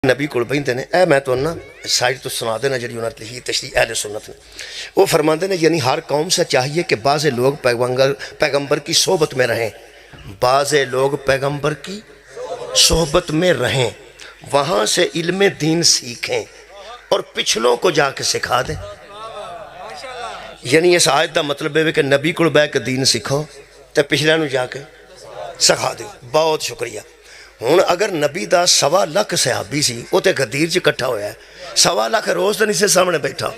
نبی کو بہتے ہیں اے میں تو نا سائڈ تو سنا دینا جی انہوں نے لکھی تشریح اہل سنت نے وہ فرماتے ہیں یعنی ہر قوم سے چاہیے کہ بعض لوگ پیغمبر کی صحبت میں رہیں، بعض لوگ پیغمبر کی صحبت میں رہیں، وہاں سے علم دین سیکھیں اور پچھلوں کو جا کے سکھا دیں۔ یعنی اس آیت کا مطلب ہے کہ نبی کو بہ کے دین سیکھو تو پچھلے نو جا کے سکھا دو۔ بہت شکریہ۔ ہوں اگر نبی دا 1.25 لاکھ صحابی سی وہ تو غدیر چ کٹھا ہوا ہے، 1.25 لاکھ روز تو نہیں سے سامنے بیٹھا۔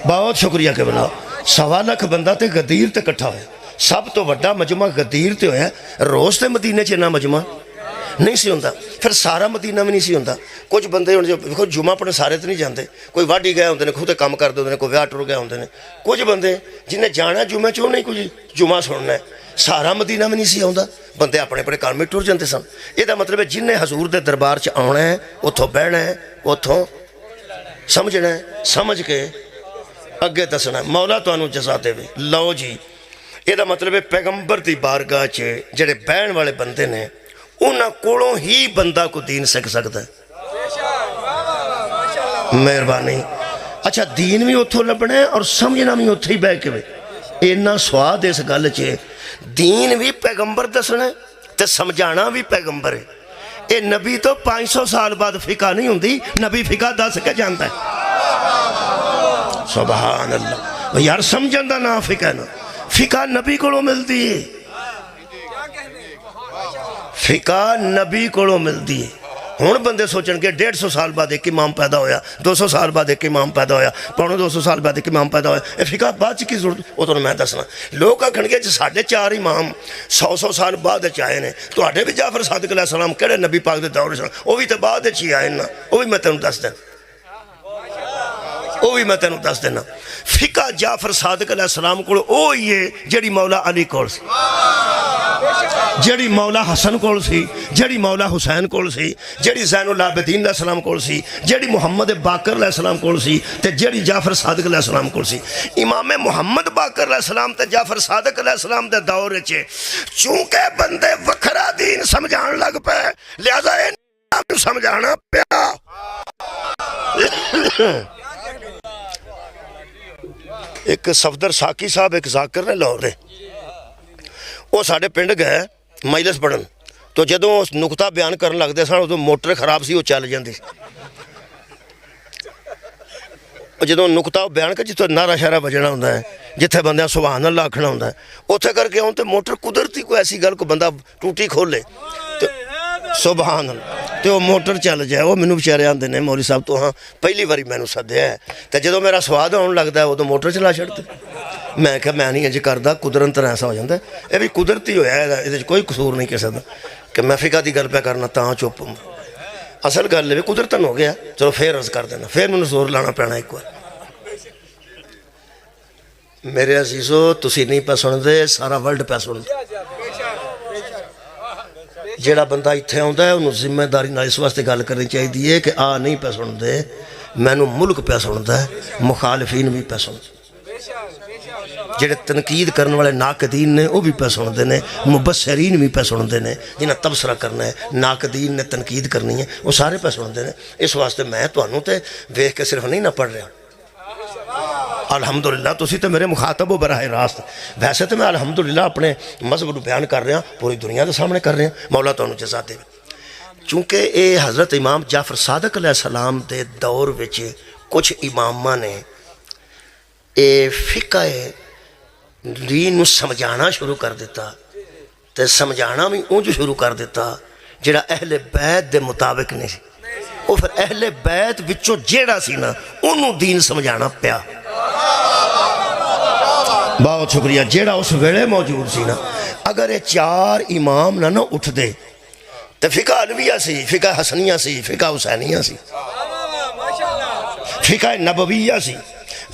بہت شکریہ کہ بنا 1.25 لاکھ بندہ تے غدیر تے کٹھا ہوا ہے، سب تو وڈا مجمع غدیر تے ہویا ہے، روز تے مدینے چ اتنا مجمع نہیں سی ہوندا، پھر سارا مدینہ بھی نہیں سی ہوندا۔ کچھ بندے دیکھو جمعہ پڑھنے سارے تو نہیں جاندے، کوئی واڈی گئے ہوندے نے، خود کام کردے ہوندے نے، کوئی ویاہ ٹر گئے ہوندے نے، کچھ بندے جنہیں جانا جمعہ چوں نہیں کچھ جمعہ سننا ہے، سارا مدینہ بھی نہیں سی آوندا، بندے اپنے اپنے کام میں ٹر جاندے سن۔ یہ مطلب ہے جنہیں حضور دے دربار چ آنا ہے اتھوں بہنا ہے، اتھوں سمجھنا ہے، سمجھ کے اگے دسنا ہے۔ مولا تانوں جزا دے۔ لو جی یہ مطلب ہے پیغمبر دی بارگاہ چ جڑے بہن والے بندے نے انہاں کولوں ہی بندہ کو دین سکھ سکتا ہے۔ مہربانی۔ اچھا دین بھی اتھوں لبنا ہے اور سمجھنا بھی اتھے ہی بہ کے اینا سواد اس گل چ دین بھی پیغمبر دسنا ہے تے سمجھانا بھی پیغمبر ہے۔ اے نبی تو 500 سال بعد فقہ نہیں ہوندی، نبی فقہ دس کے جانتا ہے۔ سبحان اللہ۔ یار سمجھن دا نا فقہ نا، فقہ نبی کو ملتی ہے، فقہ نبی کو ملتی ہے۔ ہون بندے سوچن کے 150 سال بعد ایک امام پیدا ہویا، 200 سال بعد ایک امام پیدا ہویا، 250 سال بعد ایک امام پیدا ہویا، اے فقہ بعد کی ضرورت وہ تو میں دسنا۔ لوگ آکھن گے 4.5 امام 100 سال بعد آئے نے، تو آڈے بھی جعفر صادق علیہ السلام کہڑے نبی پاک دے دور سے وہ بھی تو بعد ہی آئے نا، وہ بھی میں تینوں دس دینا، وہ بھی میں تینوں دس دینا۔ فقہ جعفر صادق علیہ السلام کو وہ ہی ہے جڑی مولا علی کول سی، جڑی مولا حسن کول سی، جڑی مولا حسین کول سی، جڑی زین العابدین علیہ السلام کول سی، جڑی محمد باقر علیہ السلام کول سی، تے جڑی جعفر صادق علیہ السلام کول سی۔ امام محمد باقر علیہ السلام تے جعفر صادق علیہ السلام دے دور چے چونکہ بندے وکھرا دین سمجھان لگ پے لہذا انہاں سمجھانا پیا۔ ایک صفدر ساکی صاحب ایک ذاکر نے لاہور دے وہ ساڑھے پنڈ گئے مجلس پڑھن، تو جدوں نکتہ بیان کرن لگ دے سن ادوں موٹر خراب سی وہ چل جاندی، جدوں نکتہ بیان کر جتوں نعرہ شعرہ بجنا ہوندا ہے، جتھے بندیاں سبحان اللہ آکھنا ہوندا ہے، اوتھے کر کے ہوں تے موٹر قدرتی کوئی ایسی گل کو بندہ ٹوٹی کھولے تو سبحان اللہ تو وہ موٹر چل جائے۔ وہ مینوں بیچارے آندے نے مولوی صاحب تو ہاں پہلی باری مینوں سدیا ہے، تے جدوں میرا سواد آن لگدا ہے وہ تو موٹر چلا چھڑتے۔ میں کہا میں نہیں انج کردا، قدرت طرح ایسا ہو جاتا ہے، یہ بھی قدرتی ہویا ہے، یہ کوئی قصور نہیں کسی دا کہ میں فقہ دی گل پہ کرنا تاں چپ ہوں۔ اصل گل ہے قدرتاً ہو گیا، چلو پھر عرض کر دینا، پھر مینوں زور لانا پینا ایک بار۔ میرے عزیزو تسی نہیں پہ سن دے، سارا ورلڈ پہ سن دے۔ جیڑا بندہ اتھے ہوندا ہے انہوں ذمہ داری نال اس واسطے گل کرنی چاہیے کہ آ نہیں پہ سن دے، مینوں ملک پہ سندا ہے، مخالفین بھی پہ سن دے، جڑے تنقید کرنے والے ناقدین نے وہ بھی پہ سن دے نے، مبصرین بھی پہ سن دے نے، جنہیں تبصرہ کرنا ہے، ناقدین نے تنقید کرنی ہے وہ سارے پہ سن دے نے۔ اس واسطے میں تانوں تے ویکھ کے صرف نہیں نہ پڑھ رہا، الحمدللہ تسی تو میرے مخاطب ہو براہ راست، ویسے تو میں الحمدللہ اپنے مذہب کو بیان کر رہا، پوری دنیا کے سامنے کر رہا، مولا تانوں جزا دے۔ چونکہ اے حضرت امام جعفر صادق علیہ السلام دے دور وچ کچھ اماماں نے اے فقہ دین سمجھانا شروع کر دیتا، تے سمجھانا بھی اونج شروع کر دیتا جڑا اہل بیت دے مطابق نہیں سی، وہ پھر اہل بیت وچوں جیڑا سی نا انہوں دین سمجھانا پیا۔ بہت شکریہ۔ جیڑا اس ویلے موجود سی نا، اگر یہ 4 امام نہ اٹھ دے تو فقہ علویہ سی، فقہ حسنیہ سی، فقہ حسینیہ سی، فقہ نبویہ سی،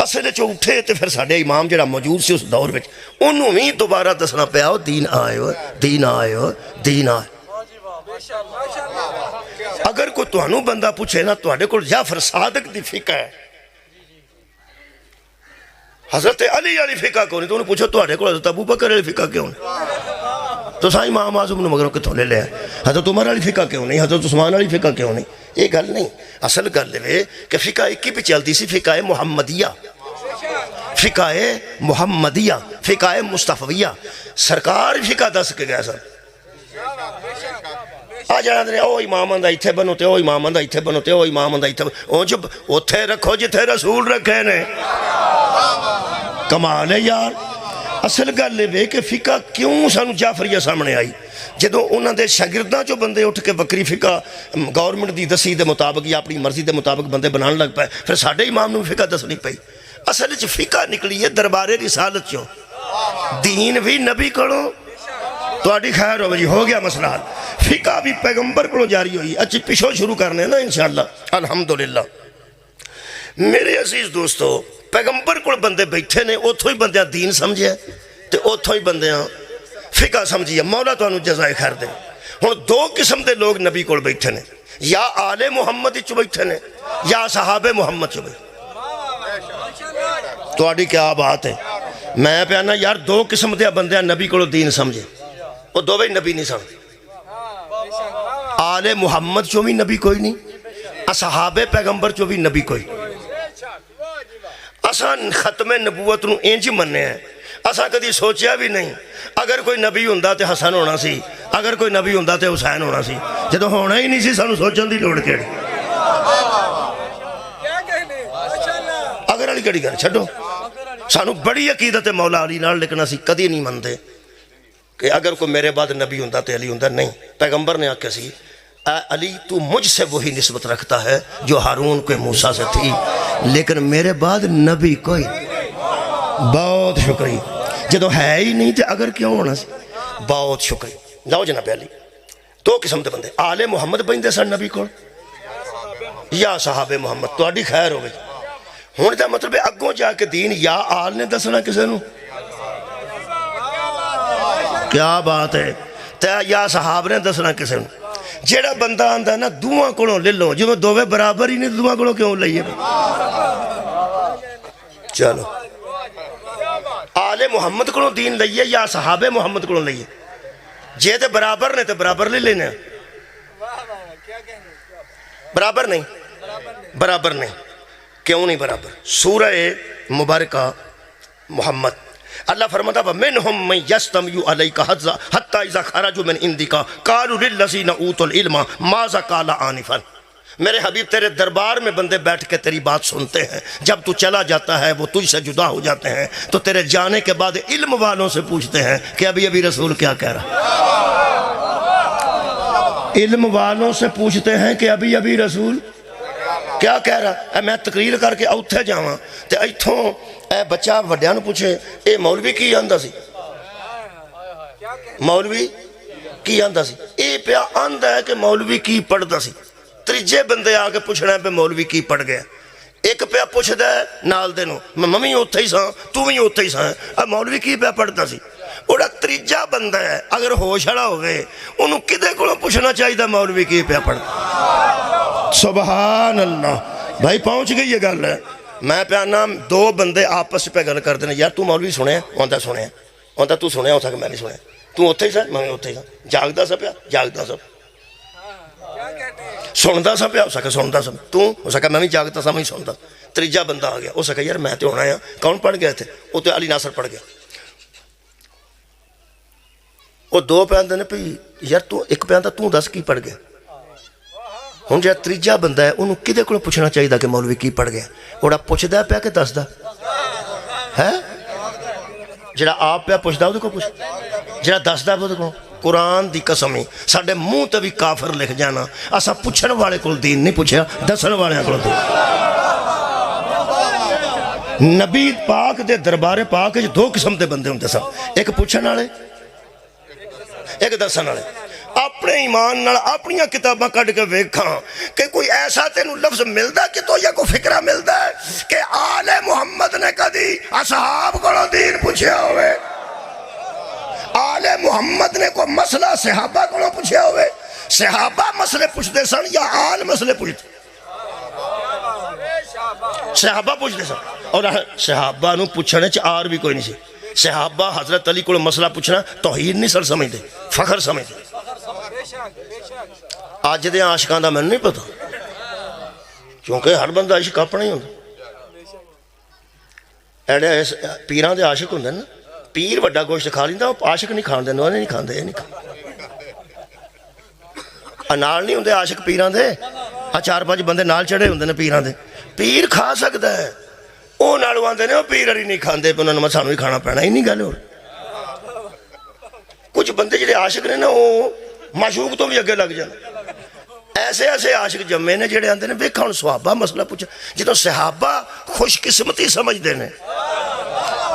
اصل چو اٹھے تو پھر ساڑھے امام جڑا موجود سی اس دور میں انہوں بھی دوبارہ دسنا پیا دین آئے ہو، دین آئے ہو، دین آئے۔ اگر کوئی تہانوں بندہ پوچھے نا تہاڈے کول جعفر صادق دی فقہ ہے، حضرت علی علی فقہ کیوں نہیں، تو انہوں پوچھو تہاڈے کول حضرت ابو بکر علی فقہ کیوں نہیں؟ تو سائیں امام اعظم نے مگر کتوں لے لیا حضرت عمر والی فقہ کیوں نہیں, حضرت عثمان والی فقہ کیوں نہیں؟ یہ گل نہیں. اصل گل ہے کہ فقہ ایک ہی پہ چلتی سی, فقہ محمدیہ, فقہ محمدیہ, فقہ مصطفیہ. سرکار فقہ دس کے گیا سر. آ جانا دے او امام آندا ایتھے بنو تے او امام آندا ایتھے بنو تے او امام آندا ایتھے بنو. جب اوتھے رکھو جتھے رسول رکھے نے. کمال ہے یار. اصل گل ہے کہ فقہ کیوں سانو جعفریہ سامنے آئی؟ جدوں انہاں دے شاگرداں چوں بندے اٹھ کے وکری فقہ گورنمنٹ دی دسی دے مطابق یا اپنی مرضی دے مطابق بندے بنان لگ پائے, پھر ساڈے امام نوں فقہ دسنی پئی. اصل وچ فقہ نکلی ہے دربار رسالت چوں. دین بھی نبی کولوں تہاڈی خیر ہو جی, ہو گیا مسئلہ حل. فقہ بھی پیغمبر کو جاری ہوئی. اچھی پچھو شروع کرنے نا انشاءاللہ الحمدللہ. میرے عزیز دوستو, پیغمبر کو بندے بیٹھے نے, اتھوں ہی بندیاں دین سمجھے تے اتھوں ہی بندیاں فقہ سمجھیے. مولا تانوں جزائے خیر دے. ہن دو قسم دے لوگ نبی کو بیٹھے نے, یا آل محمد چ بیٹھے نے یا صحابہ محمد چ بیٹھے. تہاڈی کیا بات ہے؟ میں پیانا یار دو قسم دے بندیاں نبی کو دین سمجھے, وہ دو بھائی نبی نہیں سمجھے. آل محمد چو بھی نبی کوئی نہیں, اصحاب پیغمبر چو بھی نبی کوئی. اساں ختم نبوت نو انج مننے ہیں. اساں کدی سوچیا بھی نہیں اگر کوئی نبی ہوندا تے حسن ہونا سی, اگر کوئی نبی ہوندا تے حسین ہونا سی. جدوں ہونا ہی نہیں سی سانو سوچن دی لوڑ کیڑی؟ اگر علی کڑی گل چھڈو. سانو بڑی عقیدت مولا علی نال, لیکن اسی کدی نہیں مندے کہ اگر کوئی میرے بعد نبی ہوندا تے علی ہوندا. نہیں, پیغمبر نے آکھیا سی اے علی تو مجھ سے وہی نسبت رکھتا ہے جو ہارون کے موسیٰ سے تھی, لیکن میرے بعد نبی کوئی. بہت شکریہ. جدو ہے ہی نہیں تے اگر کیوں ہونا سی؟ بہت شکریہ. جاؤ جناب علی. دو قسم دے بندے, آل محمد بندے سن نبی کو یا صحاب محمد. تہاڈی خیر ہوے. ہن دا مطلب ہے اگوں جا کے دین یا آل نے دسنا کسے نو. کیا بات ہے؟ تے یا صحاب نے دسنا کسے نو. جیڑا بندہ آندا نا دوواں کولوں لے لو, جو دوویں برابر ہی نہیں, دوواں کولوں کیوں لئیے؟ چلو آل محمد کولوں دین لئیے یا صحابہ محمد کولوں لئیے. جے تے برابر نے تے برابر لے لینے. برابر نہیں, برابر نہیں. کیوں نہیں برابر؟ سورہ مبارکہ محمد اللہ فرماتا وَمِنْهُمْ مَنْ يَسْتَمِعُ عَلَيْكَ حَتَّى إِذَا خَرَجُوا مِنْ عِنْدِكَ قَالُوا لِلَّذِينَ أُوتُوا الْعِلْمَ مَاذَا قَالَ آنِفًا. میرے حبیب تیرے دربار میں بندے بیٹھ کے تیری بات سنتے ہیں, جب تو چلا جاتا ہے وہ تجھ سے جدا ہو جاتے ہیں, تو تیرے جانے کے بعد علم والوں سے پوچھتے ہیں کہ ابھی رسول کیا کہہ رہا. علم والوں سے پوچھتے ہیں کہ ابھی رسول کیا کہہ رہا. میں تقریر کر کے اوتھے جاواں تے ایتھوں اے بچہ وڈیاں نوں پوچھے اے مولوی کی آندا سی, مولوی کی آندا سی. اے پیا آندا ہے کہ مولوی کی پڑھدا سی. تریجے بندے آ کے پوچھنا ہے پہ مولوی کی پڑھ گیا. ایک پیا پوچھدا ہے نال دے نوں ممی اوتھے ہی ساں تو بھی اوتھے ہی ساں, مولوی کی پیا پڑھدا سی. اوڑا تریجا بندہ ہے اگر ہوش والا ہوئے انہوں کدے کولوں پوچھنا چاہیے مولوی کی پیا پڑھدا. سبحان اللہ. بھائی پہنچ گئی یہ گل ہے. میں پیانا دو بندے آپس پہ گل کر دینے, یار تو مولوی سنے آندا سنے آندا تو سنے ہوتا کہ میں نہیں سنے. تو اوتھے ہی سا میں اوتھے ہی سا. جاگدا سا پیا جاگدا سا. سندا سا پیا ہو سکا سندا سا. تو ہو سکا میں بھی جاگتا سا میں سندا. تریجا بندہ آ گیا ہو سکا یار میں تو ہونا ہے. کون پڑھ گئے تھے؟ وہ تو علی ناصر پڑھ گیا. وہ دو پہ آندے نے پی یار تو ایک پہ آندہ تو دس کی پڑھ گیا. ہوں جا تریجا بندہ ہے انہوں کدے کو پوچھنا چاہیے کہ مولوی کی پڑھ گیا. اوڑا پوچھدا پیا کہ دسدا ہے؟ جڑا آپ پیا پوچھدا وہ کو پوچھ, جڑا دسدا وہ کو. قرآن دی قسمی ساڈے منہ تے بھی کافر لکھ جانا. اسا پوچھن والے کول دین نہیں پوچھیا, دسن والے کول دین. نبی پاک دے دربار پاک دو قسم دے بندے ہوندے سن, ایک پوچھن والے ایک دسن والے. اپنے ایمان نال اپنی کتاباں کڈ کے ویکھاں کہ کوئی ایسا تینوں لفظ ملدا کہ تو یا کوئی فکرہ ملدا ہے کہ آل محمد نے کدی اصحاب کولوں دین پوچھیا ہوئے, آل محمد نے کوئی مسئلہ صحابہ کولوں پوچھیا ہوئے. صحابہ مسئلے پوچھتے سن یا آل مسئلے پوچھتے؟ صحابہ پوچھتے سن. اور صحابہ نو پوچھنے چ آر بھی کوئی نہیں سی. صحابہ حضرت علی کو مسئلہ پوچھنا توحید نہیں سر سمجھتے، فخر سمجھتے۔ آج دے عاشقاں دا مینوں نہیں پتا، کیونکہ ہر بندہ عاشق اپنا ہی ہوتا۔ ایڈے پیراں دے عاشق ہوندے نا، پیر وڈا گوشت کھا لیندا، عاشق نہیں کھان دیندے، نہیں کھاندے، یہ نہیں کھاندے۔ نال نہیں ہوندے عاشق پیراں دے، چار پانچ بندے نال چڑھے ہوندے نے پیراں دے، پیر کھا سکدا ہے، وہ نالوں آندے نے وہ پیر علی نہیں کھاندے، انہاں نوں سانوں ہی کھانا پینا، نہیں گل ہو۔ کچھ بندے جڑے عاشق نے نا وہ معشوق تو بھی اگے لگ جاندے۔ ایسے ایسے عاشق جمے نے جڑے آندے نے ویکھا ہن صحابہ مسئلہ پوچھا، جدوں صحابہ خوش قسمتی سمجھدے نے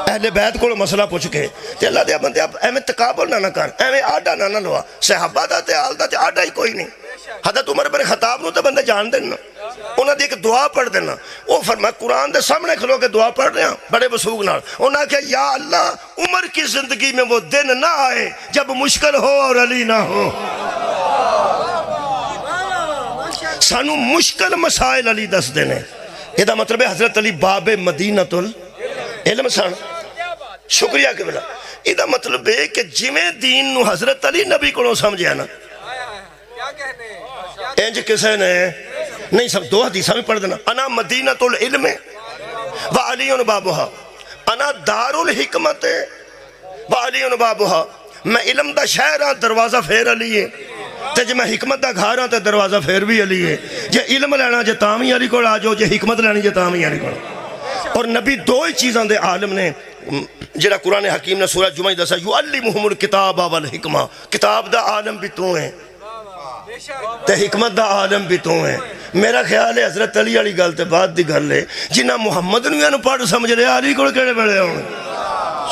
اہل بیت کو مسئلہ پوچھ کے تے اللہ دے بندے ایویں تقابل نہ کر، ایویں آڈا نہ لوا، صحابہ دا تے حال دا تے آڈا ہی کوئی نہیں۔ حضرت عمر بن خطاب نو تے بندے جان دین، انہاں دی ایک دعا پڑھ دینا، وہ فرمایا قرآن دے سامنے کھلو کے دعا پڑھ رہے ہیں بڑے وسوخ نال، انہاں کہا یا اللہ عمر کی زندگی میں وہ دن نہ آئے جب مشکل ہو اور علی نہ ہو۔ سانو مشکل مسائل علی دس دینے، یہ دا مطلب ہے حضرت علی باب مدینۃ العلم سان۔ شکریہ کہ بلا یہ دا مطلب ہے کہ جویں دین نو حضرت علی نبی کو سمجھیا نا، انج کسے نے نہیں سب۔ دو حدیثہ میں پڑھ دینا، انا مدینۃ العلم وعلی بابہا، انا دار الحکمت وعلی بابہا، میں علم دا شہر ہاں دروازہ پھر علی ہے، تے جے میں حکمت دا گھر ہاں تے دروازہ پھر بھی علی ہے۔ جے علم لینا جے تامی علی کو آ جاؤ، جے حکمت لینی جے تامی علی کو۔ اور نبی دو ہی چیزاں دے عالم نے، جڑا قرآن حکیم نے سورہ جمعہ دسا یعلمہم الکتاب والحکمہ، کتاب دا عالم بھی تو ہیں تے حکمت دا عالم بھی تو ہیں۔ میرا خیال ہے حضرت علی علی گل تے بعد دی گل ہے، جنہ محمد نو پڑھ سمجھ لے علی کو کہڑے بڑے ہوں۔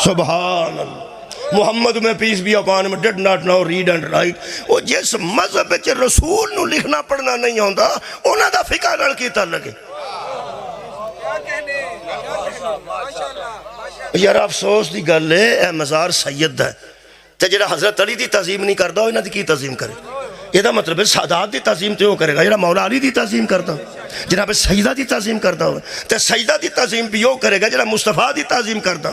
سبحان اللہ، محمد میں پیس بھی اپان میں did not know read and write. وہ جس مذہب وچ رسول نو لکھنا پڑھنا نہیں ہوندا، انہاں دا فقہ نال کی تعلق ہے؟ یار افسوس دی گل ہے، اے مزار سید ہے تے جڑا حضرت علی دی تعظیم نہیں کردا انہاں دی کی تعظیم کرے؟ یہ دا مطلب ہے سادات دی تعظیم تے وہ کرے گا جڑا مولا علی دی تعظیم کرتا جناب سیدہ دی تعظیم کرتا ہو، تے سیدہ دی تعظیم بھی وہ کرے گا جڑا مصطفیٰ دی تعظیم کرتا۔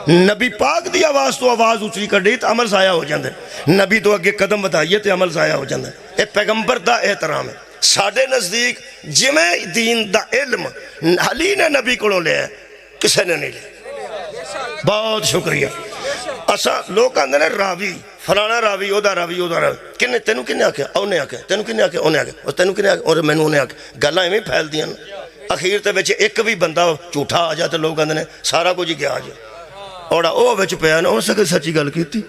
نبی پاک دی آواز تو آواز اچھی کر دی تو عمل ضائع ہو جاندے، نبی تو اگے قدم بتائیے تو عمل ضائع ہو جاندے۔ یہ پیغمبر دا احترام ہے۔ ساڑھے نزدیک جمیں دین دا علم علی نے نبی کو لے ہے، کسے نے نہیں لے۔ بہت شکریہ۔ اسا لوگ آندے نے راوی فلانا راوی او دا راوی او دا راوی، کنے تینوں کنے آکھیا اونے آکھیا، تینوں کنے آکھیا اونے آکھیا، اور تینوں کنے آکھیا اور میں نے آکھیا، گلاں ایویں پھیل دیاں۔ اخیر تے وچ ایک بھی بندہ جھوٹا آ جائے تے لوگ آندے نے سارا کچھ ہی گیا آ جائے، اور او وچ پیا نا اس کے سچی گل کیتی۔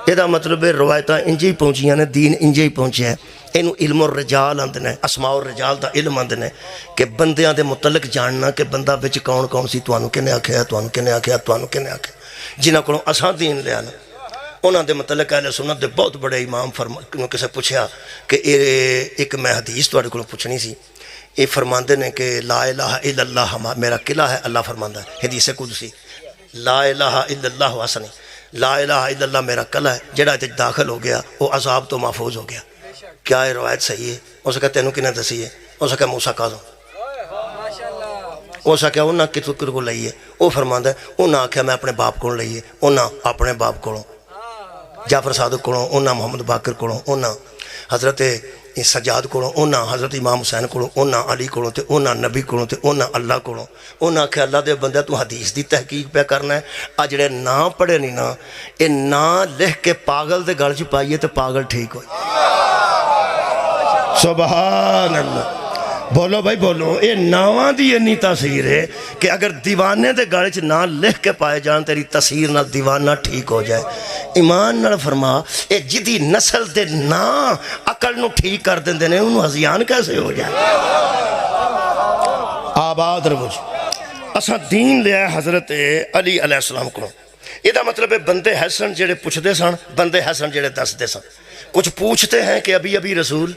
یہ دا مطلب ہے روایتاں انجے ہی پہنچیاں نے، دین انجے ہی پہنچیا ہے۔ اینو علم الرجال آندے نے، اسماء الرجال دا علم آندے نے کہ بندیاں دے متعلق جاننا کہ بندہ وچ کون کون سی، تانوں کنے آکھیا، تانوں کنے آکھیا، تانوں کنے آکھیا۔ جنہاں کولوں اساں دین لیا نا انہاں دے متعلق اہل سنت دے بہت بڑے امام کسے پوچھیا کہ ایک میں حدیث تواڈے کولوں پوچھنی سی، یہ فرماندے نے کہ لا الہ الا اللہ میرا قلعہ ہے، اللہ فرماندا ہے حدیث قدسی، لا الہ الا اللہ واسنی، لا الہ الا اللہ میرا قلعہ ہے، جڑا تے داخل ہو گیا وہ عذاب تو محفوظ ہو گیا۔ کیا یہ روایت صحیح ہے؟ اس کہا تینوں کنے دسی ہے؟ اس کہا موسیٰ کاظم۔ اس کہا انہاں کتوں کو لئیے؟ وہ فرماندا ہے انہاں آکھیا میں اپنے باپ کو لئیے، انہاں اپنے باپ کو، جعفر صادق کو، انہاں محمد باقر کو، انہاں حضرت سجاد کو، انہاں حضرت امام حسین کو، انہاں علی کو، تے انہاں نبی کو، تے انہاں اللہ کو۔ انہاں کہ اللہ دے بندہ تو حدیث دی تحقیق پہ کرنا ہے، اجڑے نا پڑھے نہیں نا، اے نا لکھ کے پاگل دے گل چ پائیے تے پاگل ٹھیک ہوئی۔ سبحان اللہ، بولو بھائی بولو۔ اے ناواں دی انی تاثیر ہے کہ اگر دیوانے دے گل چ نا لکھ کے پائے جان تیری تاثیر نال دیوانہ ٹھیک ہو جائے۔ ایمان نال فرما اے جدی نسل دے نا عقل نو ٹھیک کر دیندے نے انہوں ہزیان کیسے ہو جائے؟ آباد رہو جی۔ اساں دین لیا حضرت علی علیہ السلام کو۔ یہ دا مطلب ہے بندے حسن جڑے پوچھ دے سن، بندے حسن جڑے دس دے سن۔ کچھ پوچھتے ہیں کہ ابھی ابھی رسول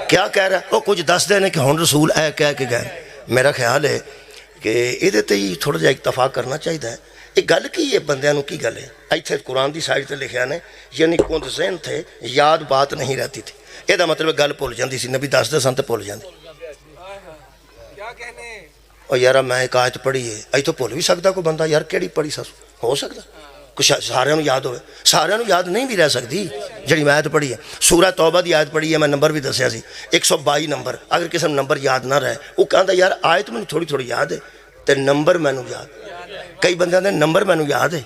کیا کہہ رہا ہے، وہ کچھ دس دے نے کہ ہون رسول اے کہہ کے گئے۔ میرا خیال ہے کہ یہ دیتے ہی تھوڑا جا اکتفا کرنا چاہیے ہے۔ یہ گل کی ہے بندیاں نو کی گل ہے؟ ایتھے قرآن دی سائٹ تے لکھیا نے یعنی کند ذہن تھے یاد بات نہیں رہتی تھی۔ یہ دا مطلب گل بھول جاندی سی، نبی دس دے سن تے بھول جاندی۔ اور یار میں ایک آیت پڑھی ہے اتوں بھول بھی سکتا کوئی بندہ یار کہڑی پڑھی سس ہو سکتا کچھ سارے یاد ہوئے سارے یاد نہیں بھی رہ سکتی جڑی میں آیت پڑھی ہے سورہ توبہ دی آیت پڑھی ہے میں نمبر بھی دسیا سی 122 نمبر اگر کسی نے نمبر یاد نہ رہے وہ کہتا یار آیت میں تھوڑی تھوڑی یاد ہے تے نمبر میں یاد کئی بندے نے نمبر میں یاد ہے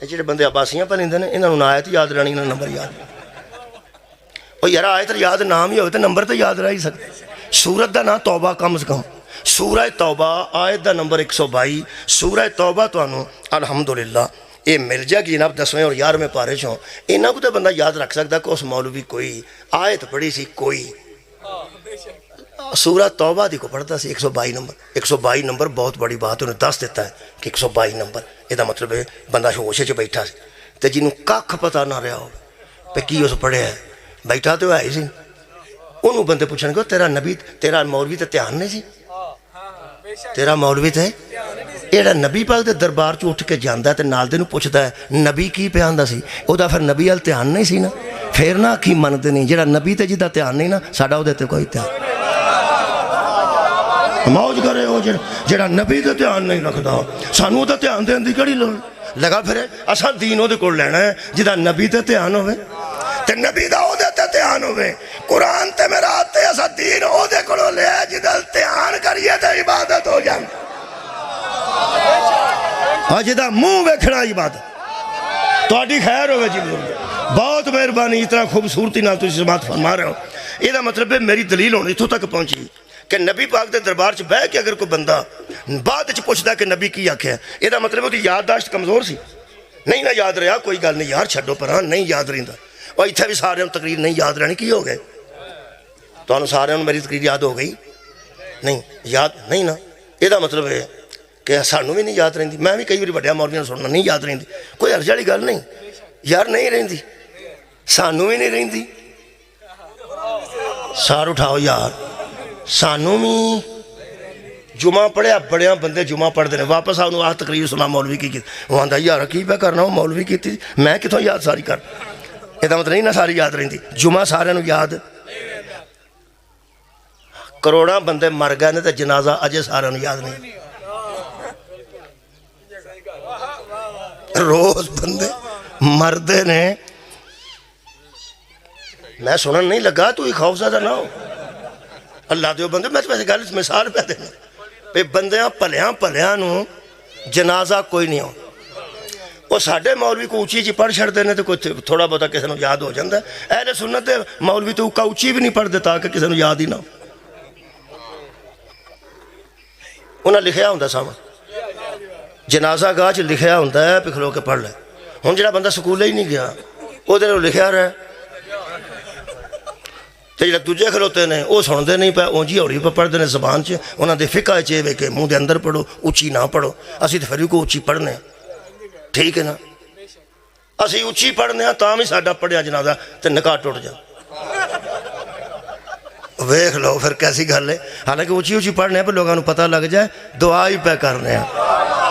جڑے بندے عباسیاں پڑھتے ہیں انہوں نے آیت یاد رہنی انہوں نے نمبر یاد اور یار آیت یاد نام ہی ہوئے تو نمبر تو یاد رہ ہی سکتے سورت دا نام توبہ کم از کم سورہ توبہ آیت دا نمبر 122 سورہ توبہ تو انہوں الحمدللہ یہ مل جائے گی جناب 10ویں اور 11ویں پارے چوں انہاں کو تو بندہ یاد رکھ سکتا کہ اس مولوی کوئی آیت پڑھی سی کوئی سورہ توبہ دی کو پڑھتا سی 122 نمبر بہت بڑی بات انہیں دس دیتا ہے کہ 122 نمبر یہ مطلب ہے بندہ ہوشے چ بیٹھا سی تو جنہوں کھ پتہ نہ رہا ہو پہ کی اس پڑھے ہے بیٹھا تو ہے ہی سی انہوں بندے پوچھنے کو تیرا نبی تیرا مولوی تے دھیان نہیں سی تیرا مولوی تے ایڑا نبی پاک دے دربار چ اٹھ کے جاندا ہے تے نال دے نوں پوچھدا ہے نبی کی پیاندا سی او دا پھر نبی ال دھیان نہیں سی نا پھر نہ کی منتے نہیں جڑا نبی تے جدا دھیان نہیں نا ساڈا او دے تے کوئی دھیان موج کرے ہو جڑا نبی تے دھیان نہیں رکھدا سانوں دا دھیان دین دی کیڑی لوڑ لگا پھر اساں دین او دے کول لینا ہے جدا نبی تے دھیان ہوے تے نبی دا او دے تے دھیان ہوے قرآن تے میرا تے اساں دین او دے کولوں لے جدا دھیان کریے تے عبادت ہو جاندی جدا منہ ویکھنا عبادت تہاڈی خیر ہوے جی بہت مہربانی اتنا خوبصورتی نال تسی سماعت فرما رہے ہو یہ دا مطلب ہے میری دلیل ہونی اتوں تک پہنچی کہ نبی پاک دے دربار چ بہ کے اگر کوئی بندہ بعد چ پوچھدا کہ نبی کی آکھیا یہ دا مطلب ہے یادداشت کمزور سی نہیں نہ یاد رہا کوئی گل نہیں یار چھڈو پراں نہیں یاد رہندا اور اتنے بھی سارے تقریر نہیں یاد رہنی کی ہو گئے تو سارے میری تقریر یاد ہو گئی نہیں یاد نہیں نا یہ مطلب ہے کہ سانوں بھی نہیں یاد رہی میں بھی کئی بار وڈیا مولویاں سننا نہیں یاد رہی کوئی عرض والی گل نہیں یار نہیں رہی سانوں بھی نہیں رہی سار اٹھاؤ یار سانوں بھی جمعہ پڑھیا بڑے بندے جمعہ پڑھتے ہیں واپس آؤ آ تقریر سنا مولوی کی وہ آتا یار کی پہ کرنا وہ مولوی کی تھی میں کتوں یاد ساری کر یہ مطلب نہیں نہ ساری یاد رہی جمعہ سارے یاد کروڑا بندے مر گئے نے تو جنازہ اجے سارے یاد نہیں روز بندے مردے نے میں سنن نہیں لگا تو ہی خوف زیادہ نہ ہو اللہ دیو بندے میں تو ویسے گل مثال پہ دینا پہ بندیاں پلیاں نو جنازہ کوئی نہیں ہو وہ ساڑھے مولوی کو اچھی جی پڑھ چھڑ دینے تو کوئی تھوڑا بہتا کسی نے یاد ہو جاندہ ہے اہل سنت ہے مولوی تو اچھی بھی نہیں پڑھ دیتا کہ کسی نے یاد ہی نہ ہو انہاں لکھیا ہوندہ سامان جنازہ گاہ چ لکھیا ہوندہ ہے پہ کھلو کے پڑھ لے ہون جڑا بندہ سکولے ہی نہیں گیا وہ دے لکھیا رہے تو جڑا دوجے کھلوتے ہیں وہ سن دے نہیں پہ اونجی ہوڑی پہ پڑھ دینے زبان چ انہاں دے فقہ چاہے کہ منہ دے اندر پڑھو اچھی نہ پڑھو اسی تو پھر کو اچھی پڑھنے ٹھیک ہے نا اسی اچھی پڑھنے ہیں تاں ہی ساڈا پڑھیا جنازہ تے نکاح ٹوٹ جا ویکھ لو پھر کیسی گل ہے حالانکہ اچھی پڑھنے پہ لوگوں کو پتہ لگ جائے دعا ہی پہ کرنے ہیں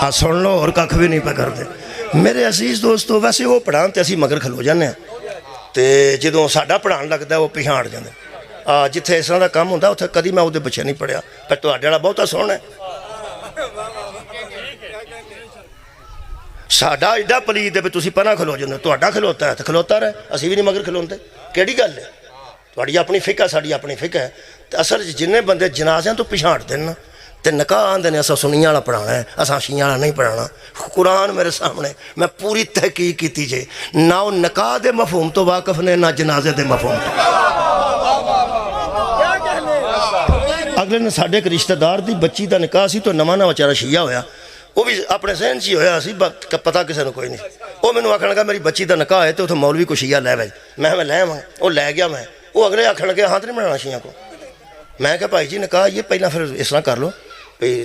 ہاں سن لو اور ککھ بھی نہیں پہ کرتے میرے عزیز دوستو ویسے وہ پڑھان تے اسی مگر کھلو جانے ہیں تے جدوں ساڈا پڑھان لگتا ہے وہ پیچھے ہٹ جاندے جتھے اس طرح دا کام ہوندا اوتھے کدی میں اودے بچے نہیں پڑھیا پر تہاڈے والا بہتا سوہنا ہے ساڈا ایڈا پلید ہے بھی تسی پناہ کھلو جاندے تہاڈا کھلوتا ہے تو کھلوتا رہے اسی بھی نہیں مگر کھلوندے کیڑی گل ہے تہاڈی اپنی فقہ ساڈی اپنی فقہ ہے تے اصل جننے بندے جنازیاں تو پیچھے ہٹ دین تے نکاح آندے نے اساں سنیاں والا پڑھانا ہے اساں شیعیاں والا نہیں پڑھانا قرآن میرے سامنے میں پوری تحقیق کیتی جے نہ وہ نکاح دے مفہوم تو واقف نے نہ جنازے دے مفہوم تو اگلے نے ساڈے ایک رشتہ دار دی بچی دا نکاح سی تو نواں بیچارہ شیعہ ہویا وہ بھی اپنے ذہن چ ہویا سی پتہ کسے نوں کوئی نہیں وہ مینوں آکھن لگا میری بچی دا نکاح ہے تے اوتھے مولوی کو شیعہ لے وے میں لے آواں وہ لے گیا میں وہ اگلے آکھن لگے ہاں تے نہیں بنانا شیعہ کو میں کہا بھائی جی نکاح یہ پہلا پھر اس طرح کر لو بھئی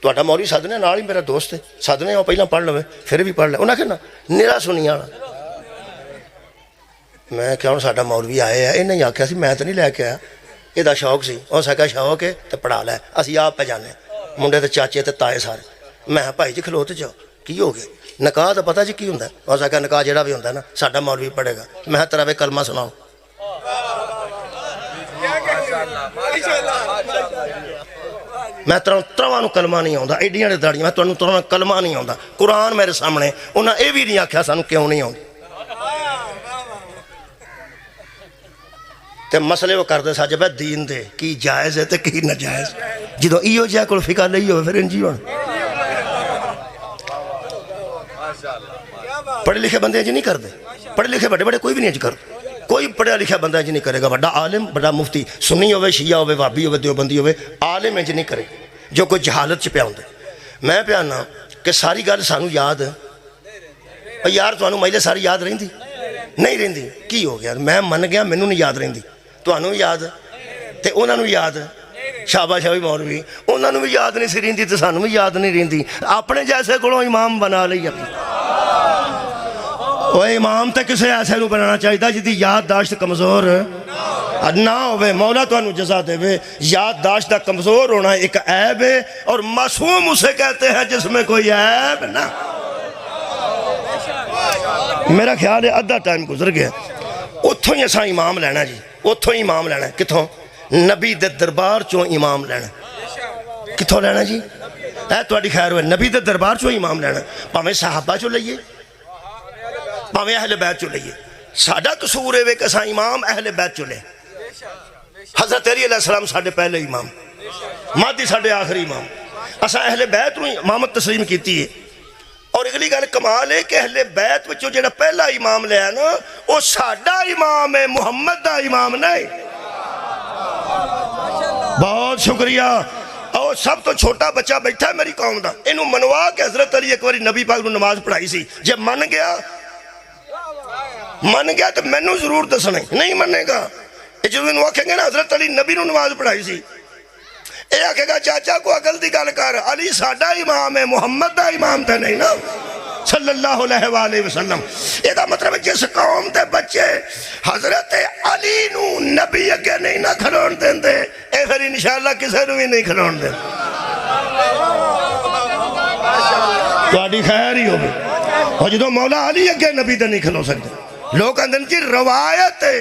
تہاڈا مولوی سدنے نال ہی میرا دوست ہے سدنے وہ پہلا پڑھ لوے پھر بھی پڑھ لے انہاں کہنا نیرا سنیا والا میں کہ ہن ساڈا مولوی آئے ہے انہیں آکھیا سی میں تے نہیں لے کے آیا یہ شوق سی وہ سکا شوق ہے تو پڑھا لے اسی آپ پہ جانے منڈے تے چاچے تے تائے سارے میں بھائی جی کھلو تے جاؤ کی ہو گیا نکاح تو پتہ جی کی ہوندا ہے وہ سکا نکاح جڑا بھی ہوندا ہے نا ساڈا مولوی پڑھے گا میں تیرا وے کلمہ سناؤ میں ترواں نو کلمہ نہیں آتا، ایڈیاں نے داڑیاں، میں تمہیں ترواں کلمہ نہیں آتا، قرآن میرے سامنے، انہاں یہ بھی نہیں آکھیا سانو کیوں نہیں آتی. تے مسئلے وہ کردے سا جب ہے دین دے کی جائز ہے تے کی ناجائز. جدو ایو جائے کل فقہ لئی ہوئے پھر انجی ہونا. پڑھے لکھے بندے انج نہیں کردے، پڑھے لکھے بڑے بڑے کوئی بھی نہیں انج کرتے. کوئی پڑھا لکھا بندہ انج نہیں کرے گا، بڑا عالم بڑا مفتی سنی ہوئے شیعہ ہوئے وہابی ہوئے دیوبندی ہوئے عالم انج نہیں کرے جو کوئی جہالت چ پیا ہوندا. میں پیانا کہ ساری گل سانو یاد یار تانوں مجلے ساری یاد رہندی نہیں رہندی کی ہو گیا میں من گیا مینوں نہیں یاد رہندی تانوں یاد تے انہاں نوں یاد شاباش ہوئی مولوی انہاں نوں بھی یاد نہیں سی رہندی تے سانوں بھی یاد نہیں رہندی اپنے جیسے کولوں امام بنا لئی اپنی. وہ امام تے کسے ایسے نو بنانا چاہیے جدی یادداشت کمزور نہ ہوئے. مولا تانوں جزا دے وے. یادداشت دا کمزور ہونا ایک عیب ہے اور معصوم اسے کہتے ہیں جس میں کوئی عیب نہ. میرا خیال ہے ادھا ٹائم گزر گیا. اتھوں ہی اساں امام لینا جی، اتھوں ہی امام لینا. کتھوں؟ نبی دے دربار چوں امام لینا. کتھوں لینا جی؟ اے تہاڈی خیر ہوئے نبی دے دربار چوں امام لینا. پاویں صحابہ چوں لئیے پاویں اہل بیت چوں لئیے. ساڈا قصور ہے کہ اساں امام اہل بیت چوں لے. حضرت علی علیہ السلام ساڈے پہلے امام، مہدی ساڈے آخری امام. اساں اہل بیت نوں امامت تسلیم کیتی ہے. اور اگلی گل کمال ہے کہ اہل بیت وچوں جڑا پہلا امام لیا نا وہ ساڈا امام ہے، محمد دا امام نہیں. بہت شکریہ. اور سب تو چھوٹا بچہ بیٹھا ہے میری قوم دا، انہوں منوا کے حضرت علی ایک باری نبی پاک نوں نماز پڑھائی سی. جب من گیا تو مینوں ضرور دسنا. نہیں منے گا جدوں انہوں آکھیں گے نا حضرت علی نبی نوں نماز پڑھائی سی، اے آکھے گا چاچا کو عقل دی گل کر، علی ساڈا امام ہے، محمد دا امام تے نہیں نا صلی اللہ علیہ وآلہ وسلم. یہ دا مطلب ہے جس قوم دے بچے حضرت علی نو نبی اگے نہیں نہ کھلون دیندے اے پھر انشاءاللہ کسے نو بھی نہیں کھلون دیندے. تہاڈی خیر ہی ہوگی. اور جدوں مولا علی اگے نبی تے نہیں کھلو سکتے. لوگ اندر جی روایت ہے،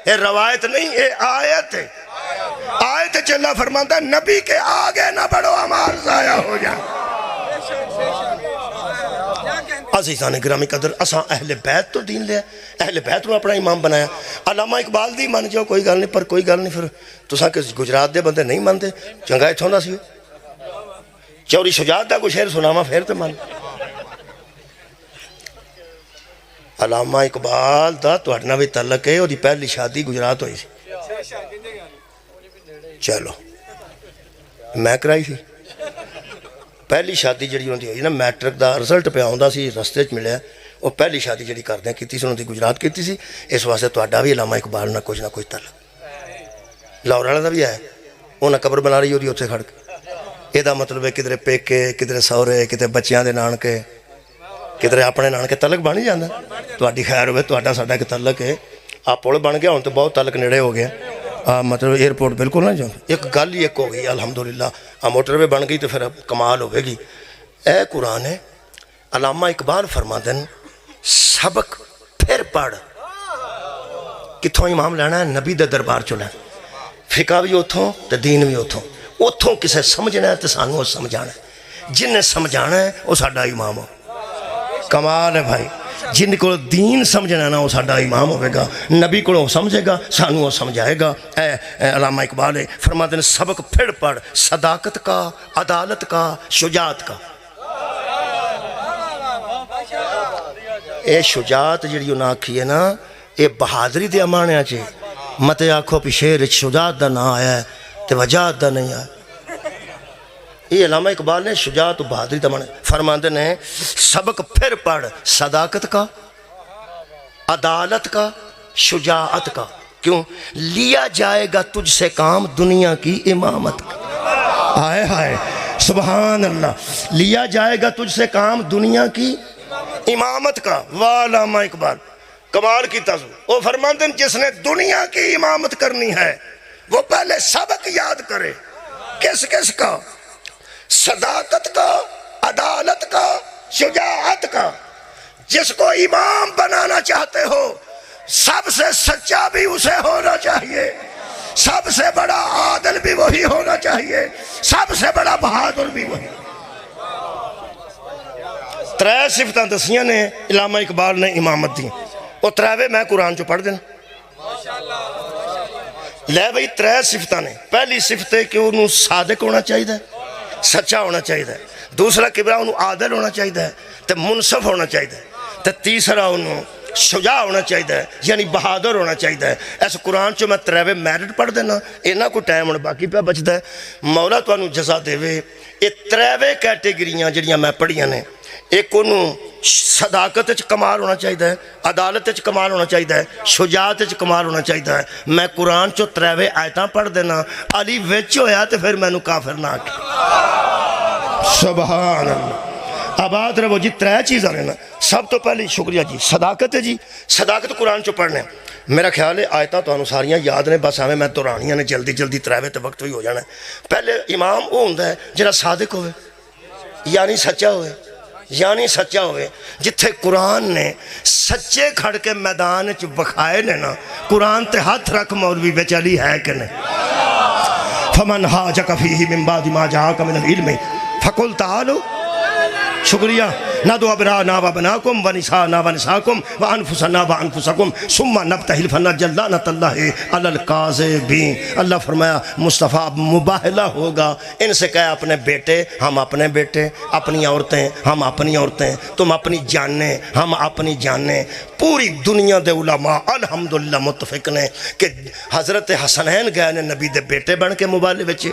یہ روایت نہیں یہ آیت ہے. آیت چلا فرماتا ہے نبی کے آگے نہ بڑھو ہمار ضائع ہو جائے. عزیزان گرامی قدر اساں اہل بیت تو دین لیا، اہل بیت نو اپنا امام بنایا. علامہ اقبال دی مان جاؤ کوئی گل نہیں، پر کوئی گل نہیں پھر تساں کہ گجرات دے بندے نہیں مانتے. چنگا اتھوں دا سی چوری شجاعت دا کوئی شعر سناواں پھر تے مان. علامہ اقبال دا تہاڈے نال بھی تعلق ہے، اودی پہلی شادی گجرات ہوئی سی. چلو میں کرائی سی پہلی شادی جڑی ہوندی ہوئی نا میٹرک دا رزلٹ پہ آوندا سی رستے چ ملیا وہ پہلی شادی جڑی کردے کیتی سی انہوں دی گجرات کیتی سی. اس واسطے تہاڈا بھی علامہ اقبال نہ کوئی تعلق. لاہور والا دا بھی ہے انہاں قبر بنا لی ہوئی اتنے کھڑ کے. یہ مطلب ہے کدھر پیکے کدھر سہرے کدھر بچیاں دے نانکے کدھر اپنے نانکے تعلق بن ہی جاندا. تہاڈی خیر ہوئے تہاڈا ساڈا ایک تعلق ہے. آپ پل بن گیا ہوں تو بہت تعلق نیڑے ہو گیا. مطلب ایئرپورٹ بالکل نہ جاؤ. ایک گل ہی ایک ہو گئی الحمدللہ. موٹر وے بن گئی تو پھر اب کمال ہوئے گی. اے قرآن ہے. علامہ اقبال فرماتے ہیں سبق پھر پڑھ. کتھوں امام لینا ہے؟ نبی دے دربار چ لینا. فقہ بھی اتھوں تے دین بھی اتھوں. اتھوں کسے سمجھنا ہے تو سانوں وہ سمجھانا ہے. جن نے سمجھانا ہے وہ ساڈا امام ہو. کمال ہے بھائی. جن کو دین سمجھنا نا وہ ساڈا امام ہوئے گا. نبی کو سمجھے گا سانوں وہ سمجھائے گا. اے علامہ اقبال ہے فرماتے ہیں سبق پھر پڑھ صداقت کا، عدالت کا، شجاعت کا. اے شجاعت جڑی انہاں آکھی ہے نا اے بہادری دے امانیاں چے. مت آکھو پی شعر شجاعت دا نہ آیا ہے تے وجاعت دا نہیں آیا. یہ علامہ اقبال نے شجاعت و بہادری دا معنی فرماتے ہیں سبق پھر پڑھ صداقت کا، عدالت کا، شجاعت کا. کیوں؟ لیا جائے گا تجھ سے کام دنیا کی امامت کا. ہائے ہائے سبحان اللہ. لیا جائے گا تجھ سے کام دنیا کی امامت کا. واہ علامہ اقبال کمال کی تازو. وہ فرماتے ہیں جس نے دنیا کی امامت کرنی ہے وہ پہلے سبق یاد کرے. کس کس کا؟ صداقت کا، عدالت کا، شجاعت کا. جس کو امام بنانا چاہتے ہو سب سے سچا بھی اسے ہونا چاہیے، سب سب سے بڑا عادل بھی وہی ہونا چاہیے، سب سے بڑا بہادر بھی وہی۔ ترے صفتاں دسیاں نے علامہ اقبال نے امامت دی، وہ ترے میں قرآن چو پڑھ دینا لے بھئی۔ ترے صفتاں نے، پہلی صفت ہے کہ انہوں صادق ہونا چاہیے، سچا ہونا چاہیے، دوسرا کبرا انہوں عادل ہونا چاہیے تے منصف ہونا چاہیے، تے تیسرا انہوں شجاع ہونا چاہیے یعنی بہادر ہونا چاہیے۔ ایسا قرآن چو میں ترے میرٹ پڑھ دینا، اینا کو ٹائم ہونا باقی پہ بچتا ہے۔ مولا تو انہوں جزا دے وے۔ یہ ترے کیٹیگریاں جڑیاں میں پڑھیاں نے، ایک انہوں صداقت وچ کمال ہونا چاہیے، عدالت وچ کمال ہونا چاہیے، شجاعت وچ کمال ہونا چاہیے۔ میں قرآن چو ترے آیتاں پڑھ دینا، علی وچ ہویا تے پھر میں نو کافر نہ آکے۔ سبحان اللہ۔ آباد رہو جی، ترے چیز آنے نا۔ سب تو پہلی شکریہ جی صداقت ہے جی، صداقت قرآن چو پڑھنے میرا خیال ہے آیتاں تو انہوں ساریاں یاد نے، بس ہمیں میں دورانیاں نے جلدی جلدی ترے تے وقت ہوئی ہو جانا ہے۔ پہلے امام وہ ہوندہ ہے جنہا صادق ہوئے یعنی سچا ہوئے، یعنی سچا ہوئے۔ جتھے قرآن نے سچے کھڑ کے میدان چ بکھائے نے نا، قرآن تے ہاتھ رکھ مولوی بیچ علی ہے کہ نہیں۔ فمن حاجک فیہ من بعد ما جاءک من العلم فقل تعالوا، شکریہ، ندعو ابناءنا وابناکم ونساءنا ونساءکم وانفسنا وانفسکم ثم نبتہل فنجعل لعنۃ اللہ علی الکاذبین۔ اللہ فرمایا مصطفیٰ مباہلہ ہوگا، ان سے کہا اپنے بیٹے ہم اپنے بیٹے، اپنی عورتیں ہم اپنی عورتیں، تم اپنی جانیں ہم اپنی جانیں۔ پوری دنیا دے علماء الحمدللہ متفق نے کہ حضرت حسنین گئے نے نبی دے بیٹے بن کے مبالے وچ،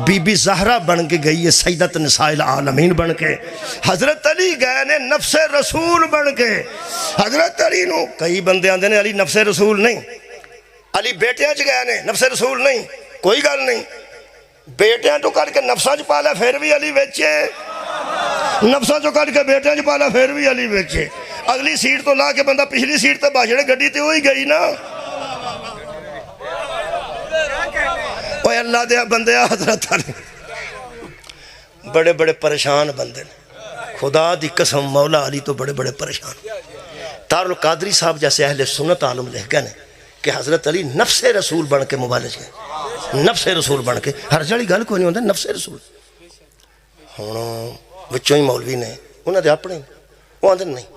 بی بی زہرہ بن کے گئی ہے سیدت نساء العالمین بن کے، حضرت علی گئے نے نفس رسول بن کے۔ حضرت علی نو کئی بندے آندے نے علی نفس رسول نہیں، علی بیٹیاں چ گئے نے نفس رسول نہیں، کوئی گل نہیں، بیٹیاں تو کر کے نفساں چ پالا پھر بھی علی ویچے، نفساں چ کر کے بیٹیاں چ پالا پھر بھی علی ویچے۔ اگلی سیٹ تو لا کے بندہ پچھلی سیٹ تے بھاجڑے گڈی تے ہوئی گئی نا۔ اوہ اللہ دے بندے حضرت علی بڑے بڑے پریشان بندے نے، خدا دی قسم مولا علی تو بڑے بڑے پریشان۔ تارالقادری صاحب جیسے اہل سنت عالم لکھ گئے کہ حضرت علی نفس رسول بن کے مبالج گئے، نفس رسول بن کے، ہر جڑی گل کوئی نہیں ہوندہ نفس رسول۔ ہوں بچوں ہی مولوی نے انہوں نے اپنے وہ آندھن نہیں،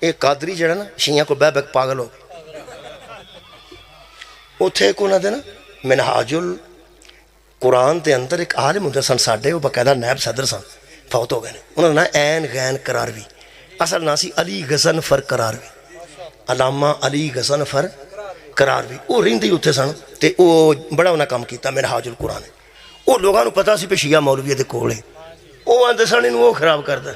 ایک قادری جڑا نا شیعہ کو بے بے پاگل ہو گئے، وہ تھے کو انہوں نے نا منہاج القرآن دے اندر ایک عالم ہوندے سن ساڑھے، وہ باقاعدہ نائب صدر سن، فوت ہو گئے انہوں نے این غین قراروی، اصل ناسی علی غضنفر قراروی، علامہ علی غضنفر قراروی، وہ رہندی اتھے سن تے وہ بڑا انہاں کام کیتا منہاج القرآن۔ وہ لوگاں نو پتا سی پہ شیعہ مولوی دے کولے، وہ آندے سن انہوں وہ خراب کردہ۔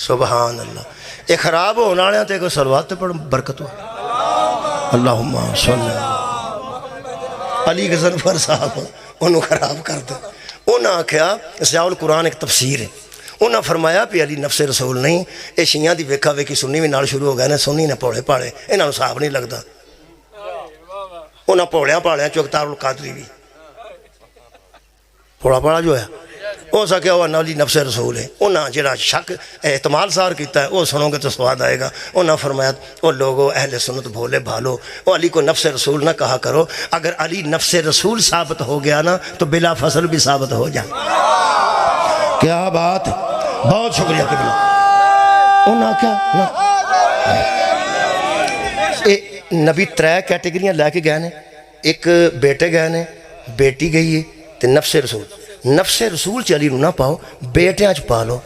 سبحان اللہ۔ ایک خراب ہونا آنے تے کوئی صلوات تے پڑھ برکت ہو، اللہم صلی اللہ علی غضنفر صاحب انہوں خراب کردہ۔ انہاں کیا ضیاء القرآن ایک تفسیر ہے، انہاں فرمایا پہ علی نفس رسول نہیں، اے شیعہ دی ویکھا ویکھی سنی بھی نال شروع ہو گئے نے، سنی نے پوڑے پاڑے، انہاں صاحب نہیں لگتا، انہاں پوڑیاں پاڑیاں چوک تارالقادری بھی پوڑا پاڑا جو ہے وہ سکیا وہ علی نفس رسول ہے۔ انہاں جڑا شک احتمال سار کیتا ہے وہ سنو گے تو سواد آئے گا۔ انہاں فرمایا وہ لوگوں اہل سنت بھولے بھالو، وہ علی کو نفس رسول نہ کہا کرو، اگر علی نفس رسول ثابت ہو گیا نا تو بلا فصل بھی ثابت ہو جائے۔ کیا بات ہے، بہت شکریہ قبلہ۔ انہاں کیا نبی ترے کیٹیگریاں لے کے گئے نے، ایک بیٹے گئے نے، بیٹی گئی ہے تے نفس رسول، نفس رسول چلی نو نہ پاؤ بیٹیاں چ پا لو۔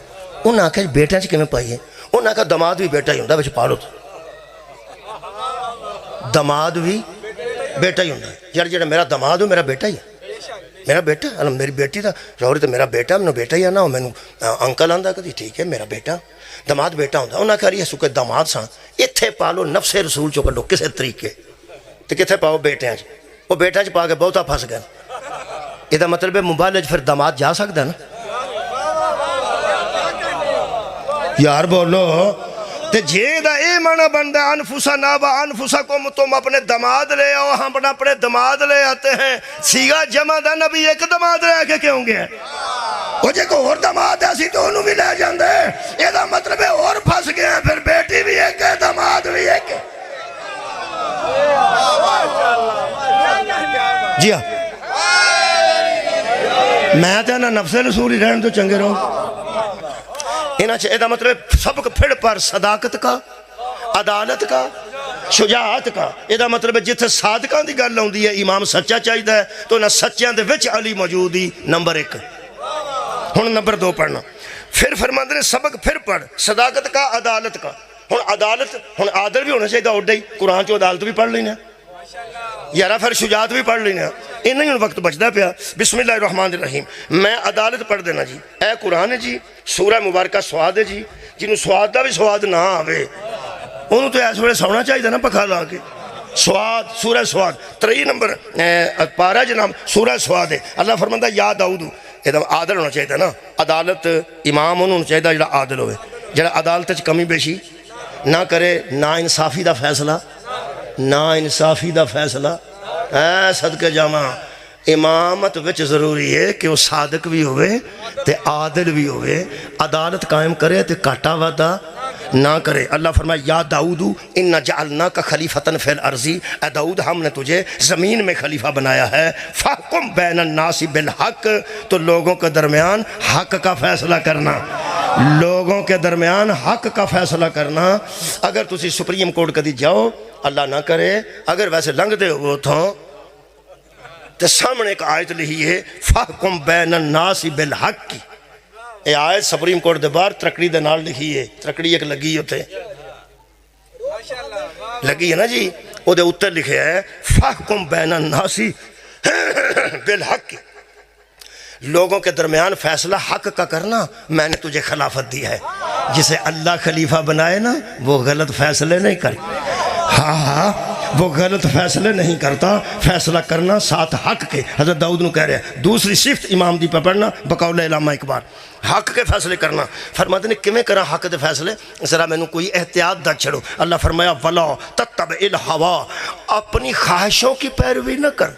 انہاں کہا بیٹیاں چ کیویں پائیے، انہاں کہا دماد بھی بیٹا ہی ہوندہ وچ پا لو، دماد بھی بیٹا ہی ہوندہ ہے، یار جڑا میرا دماد ہو میرا بیٹا ہی ہے، میرا بیٹا میری بیٹی دا شوہر تے میرا بیٹا میں بیٹا ہی ہے نا، میں انکل آندہ کہتی ٹھیک ہے میرا بیٹا، دماد بیٹا ہوندہ۔ انہاں کہا رہی ہے سکے دماد سان اتھے پالو نفس رسول چو کڈو کسے طریقے تے کتھے پاؤ بیٹیاں چ، وہ بیٹا چ پا کے بہتا پھنس گئے۔ یہ مطلب ہے مبالج پھر دماد جا سکتا ہے نا، یار بولو تے جے دا اے مانا بندہ انفسنا و انفسکم، تم اپنے دماد لے آؤ، ہم اپنے دماد لے آتے ہیں، سیگا جمع دا نبی ایک دماد لے آکے کیوں گیا؟ وہ جے کو اور دماد ہے سی تو انہوں بھی لے جاندے، یہ دا مطلب ہے اور پھنس گیا، پھر بیٹی بھی ایک ہے دماد بھی ایک ہے۔ جی ہاں میں تو نہ نفس رسول ہی رہن تو چنگے رہو انہاں یہ مطلب سبق پھر پر صداقت کا، عدالت کا، شجاعت کا. یہ مطلب جتھے صادقاں دی گل آتی ہے امام سچا چاہیے ہے تو نہ سچیاں دے وچ علی موجود ہی نمبر 1. ہن نمبر 2 پڑھنا. پھر فرماندے نے سبق پھر پڑھ صداقت کا، عدالت کا. ہن عدالت ہن عادل بھی ہونا چاہیے اوڈا ہی. قرآن چ عدالت بھی پڑھ لینا یارا، پھر شجاعت بھی پڑھ لینا. انہیں ہوں وقت بچتا پیا. بسم اللہ الرحمن الرحیم. میں عدالت پڑھ دینا جی. اے قرآن ہے جی، سورہ مبارکہ سواد ہے جی. جنہوں سواد دا بھی سواد نہ آوے انہوں تو اس ویلے سونا چاہیے نا پکھا لا کے. سواد سورہ سواد 3 نمبر پارہ جناب سورہ سواد ہے. اللہ فرماتا یا داؤد، یہ عادل ہونا چاہیے نا. عدالت امام انہوں چاہیے جڑا عادل ہوئے، جڑا عدالت چ کمی بیشی نہ کرے. نا انصافی دا فیصلہ، نا انصافی دا فیصلہ. اے صدقے جاواں امامت وچ ضروری ہے کہ وہ صادق بھی ہوئے تے عادل بھی ہوئے. عدالت قائم کرے تے کاٹا وعدہ نہ کرے. اللہ فرمائے یا داؤد انا جعلناک خلیفتن فی الارض. اے داؤد ہم نے تجھے زمین میں خلیفہ بنایا ہے. فاحکم بین الناس بالحق، تو لوگوں کے درمیان حق کا فیصلہ کرنا، لوگوں کے درمیان حق کا فیصلہ کرنا. اگر تسی سپریم کورٹ کدی جاؤ، اللہ نہ کرے اگر ویسے لنگ دے ہو تو سامنے ایک آیت لکھی ہے فاحکم بین الناس بالحق کی. یہ آیت سپریم کورٹ دے باہر ترکڑی دے نال لکھی ہے. ترکڑی ایک لگی ہوتے لگی ہے نا جی، وہ دے اتر لکھے ہے فاحکم بین الناس بالحق کی. لوگوں کے درمیان فیصلہ حق کا کرنا میں نے تجھے خلافت دی ہے. جسے اللہ خلیفہ بنائے نا وہ غلط فیصلے نہیں کرے. ہاں وہ غلط فیصلے نہیں کرتا، فیصلہ کرنا ساتھ حق کے. حضرت داؤد نے کہہ رہے ہیں دوسری صفت امام دی پہ پڑھنا بقول علامہ اقبال، حق کے فیصلے کرنا. فرماتے ہیں کیویں کرا حق دے فیصلے، ذرا میں نے کوئی احتیاط دا چھڑو. اللہ فرمایا ولا تتبع الہوا، اپنی خواہشوں کی پیروی نہ کر.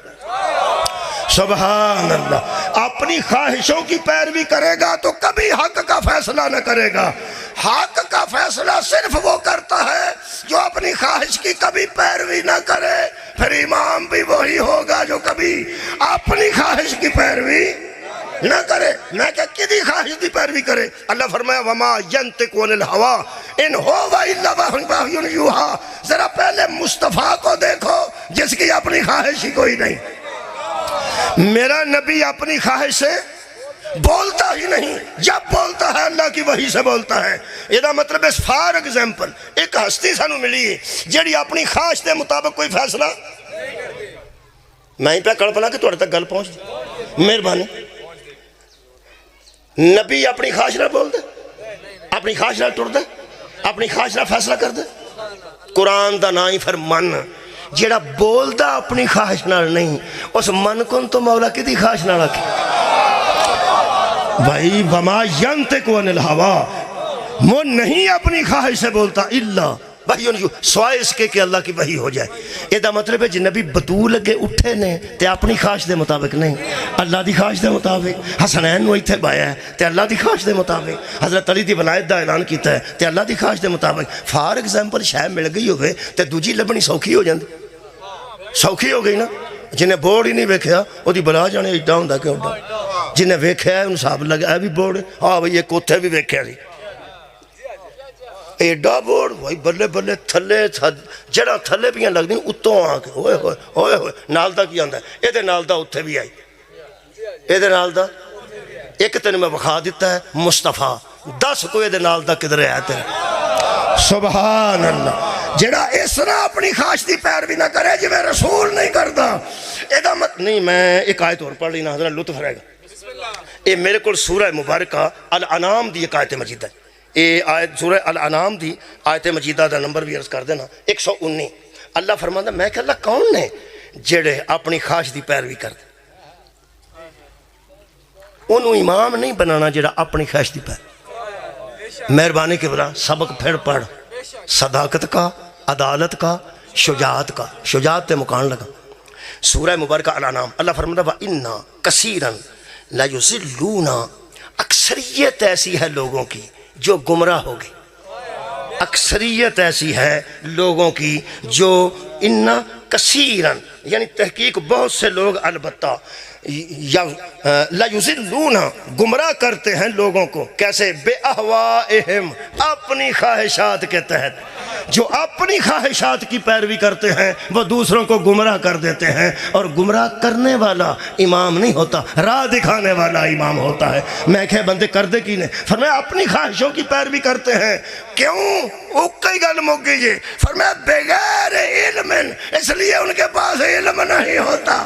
سبحان اللہ. اپنی خواہشوں کی پیروی کرے گا تو کبھی حق کا فیصلہ نہ کرے گا. حق کا فیصلہ صرف وہ کرتا ہے جو اپنی خواہش کی کبھی پیروی نہ کرے. پھر امام بھی وہی ہوگا جو کبھی اپنی خواہش کی پیروی نہ کرے. میں کہ کدی خواہش کی پیروی کرے. اللہ فرمایا وما ینطق عن الہوی ان ہوا الا وحی یوحی. ذرا پہلے مصطفیٰ کو دیکھو جس کی اپنی خواہش ہی کوئی نہیں. میرا نبی اپنی خواہش سے بولتا ہی نہیں، جب بولتا ہے اللہ کی وحی سے بولتا ہے. یہ مطلب اس فار ایگزامپل ایک ہستی سانو ملی ہے جیڑی اپنی خواہش دے مطابق کوئی فیصلہ میں ہی پہ کلپنا کہ توڑے تک گل پہنچ دی. مہربانی. نبی اپنی خواہش نہ بول دے، اپنی خواہش نہ ٹر دے، اپنی خواہش نہ فیصلہ کر دے. قرآن دا نا ہی پھر من جیڑا بولدا اپنی خواہش نال نہیں، اس من کن تو مولا کی دی خواہش نہ رکھے. بھائی وما ینطق عن الہوی، وہ نہیں اپنی خواہش سے بولتا الا وحی یوحی، سوائے اس کے کہ اللہ کی وحی ہو جائے. یہ دا مطلب ہے جی نبی بدو لگے اٹھے نے تے اپنی خواہش دے مطابق نہیں، اللہ دی خواہش دے مطابق. حسنین نو ایتھے بایا ہے تے اللہ دی خواہش دے مطابق. حضرت علی دی ولایت دا اعلان کیتا ہے تے اللہ دی خواہش دے مطابق. فار ایگزامپل شے مل گئی ہوئے تے دوجی لبنی سوکھی ہو جاندی. سوکھی ہو گئی نا. جنہیں بورڈ ہی نہیں ویکھیا وہ دی بلا جانے ایڈا ہوندا کہ اوڈا. جنہیں ویکھیا ہے ان صاحب لگا ہے بھی بورڈ. ہاں بھئی یہ کوتھے بھی ویکھیا سی ایڈا بورڈ. بھائی بلے بلے تھلے جڑا تھلے بھی لگ دیں اتوں آ کے ہوئے ہوئے ہوئے ہوئے نالدہ کی آندہ ہے. یہ دے نالدہ اتھے بھی آئی. یہ دے نالدہ ایک تین میں بخا دیتا ہے مصطفیٰ 10 کو یہ دے نالدہ کدھر آئے تھے. سبحان اللہ. جڑا اس طرح اپنی خواہش دی پیروی نہ کرے جی میں رسول نہیں کرتا. یہ مت نہیں. میں ایک آیت اور پڑھ لینا حضرت لطف رہے گا. یہ میرے کو سورہ مبارکہ الانعام دی ایک آیت مجیدہ ہے. یہ آیت سورہ الانعام دی آیت مجیدہ دا نمبر بھی عرض کر دینا 119. اللہ فرماتا میں کہ اللہ کون نے جڑے اپنی خواہش دی پیروی کر دے. انہوں امام نہیں بنانا جڑا اپنی خواہش دی پیروی. مہربانی کے بلا سبق پھر پڑھ صداقت کا، عدالت کا، شجاعت کا. شجاعت تے مکان لگا. سورہ مبارکہ الانعام اللہ فرماتا وَإِنَّا كَثِيرًا لَيُضِلُّونَ، اکثریت ایسی ہے لوگوں کی جو گمراہ ہو گئی. اکثریت ایسی ہے لوگوں کی جو انا کثیرن یعنی تحقیق بہت سے لوگ البتہ لا یضلون گمراہ کرتے ہیں لوگوں کو کیسے بے اہوائہم اپنی خواہشات کے تحت جو اپنی خواہشات کی پیروی کرتے ہیں وہ دوسروں کو گمراہ کر دیتے ہیں اور گمراہ کرنے والا امام نہیں ہوتا راہ دکھانے والا امام ہوتا ہے میں کہ بندے کر دے کی نہیں فرمایا اپنی خواہشوں کی پیروی کرتے ہیں کیوں وہ کئی گل مک گئی جی فرمایا بغیر علم اس لیے ان کے پاس علم نہیں ہوتا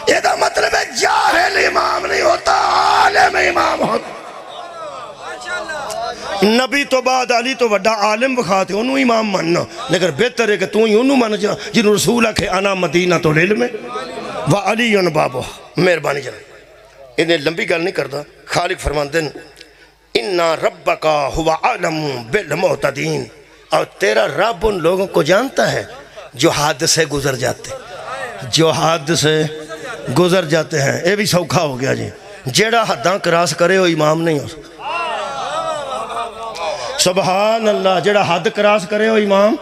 یہ دا مطلب ہے جاہل امام نہیں ہوتا عالم امام ہوتا نبی تو بعد علی تو وڈا عالم بخاتے انہوں امام مننا لیکن بہتر ہے کہ تو ہی انہوں من جا جنہوں رسول ہے انا مدینہ تو العلم و علی بابو مہربانی جناب انہیں لمبی گل نہیں کرتا خالق فرماندن انا ربکا ہوا عالم بالمعتدین اور تیرا رب ان لوگوں کو جانتا ہے جو حد سے گزر جاتے جو حد سے گزر جاتے ہیں یہ بھی سوکھا ہو گیا جی جیڑا حداں کراس کرے وہ امام نہیں ہو سکتا سبحان اللہ جیڑا حد کراس کرے وہ امام